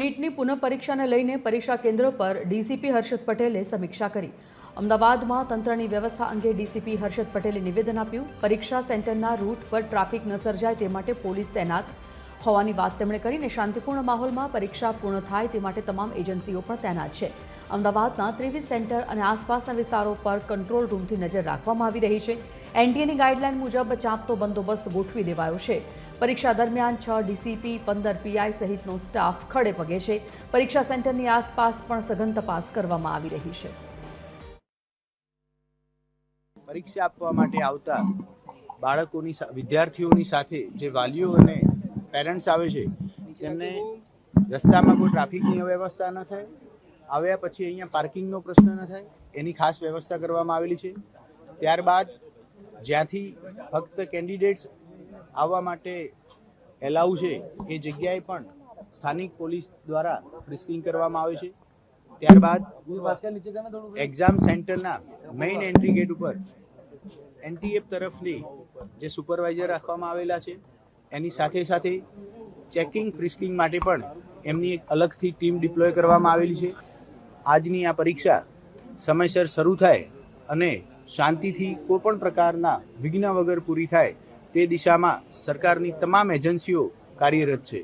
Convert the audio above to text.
નીટની પુનઃ પરીક્ષાને લઈને પરીક્ષા કેન્દ્રો પર ડીસીપી હર્ષદ પટેલે સમીક્ષા કરી। અમદાવાદમાં તંત્રની વ્યવસ્થા અંગે ડીસીપી હર્ષદ પટેલે નિવેદન આપ્યું। પરીક્ષા સેન્ટરના રૂટ પર ટ્રાફિક ન સર્જાય તે માટે પોલીસ તૈનાત હોવાની વાત તેમણે કરીને શાંતિપૂર્ણ માહોલમાં પરીક્ષા પૂર્ણ થાય તે માટે તમામ એજન્સીઓ પણ તૈનાત છે। અમદાવાદના 23 સેન્ટર અને આસપાસના વિસ્તારો પર કંટ્રોલ રૂમથી નજર રાખવામાં આવી રહી છે। એનટીએની ગાઈડલાઈન મુજબ ચાંપતો બંદોબસ્ત ગોઠવી દેવાયો છે। પરીક્ષા દરમિયાન 6 ડીસીપી 15 પીઆઈ સહિતનો સ્ટાફ ખડે પગે છે। પરીક્ષા સેન્ટરની આસપાસ પણ સઘન તપાસ કરવામાં આવી રહી છે। પરીક્ષા આપવા માટે આવતા બાળકોની વિદ્યાર્થીઓની સાથે જે વાલીઓ અને પેરેન્ટ્સ આવે છે તેમને રસ્તામાં કોઈ ટ્રાફિકની અવ્યવસ્થા ન થાય, આવ્યા પછી અહીંયા પાર્કિંગનો પ્રશ્ન ન થાય એની ખાસ વ્યવસ્થા કરવામાં આવેલી છે। ત્યારબાદ જ્યાંથી ફક્ત કેન્ડિડેટ્સ આવવા માટે એલાઉ છે એ જગ્યાએ પણ સ્થાનિક પોલીસ દ્વારા ફ્રિસ્કિંગ કરવામાં આવે છે। ત્યારબાદ એક્ઝામ સેન્ટરના મેઇન એન્ટ્રી ગેટ ઉપર એનટીએફ તરફથી જે સુપરવાઇઝર રાખવામાં આવેલા છે એની સાથે સાથે ચેકિંગ ફ્રિસ્કિંગ માટે પણ એમની એક અલગથી ટીમ ડિપ્લોય કરવામાં આવેલી છે। આજની આ પરીક્ષા સમયસર શરૂ થાય અને શાંતિથી કોઈપણ પ્રકારના વિઘ્ન વગર પૂરી થાય તે દિશામાં સરકારની તમામ એજન્સીઓ કાર્યરત છે।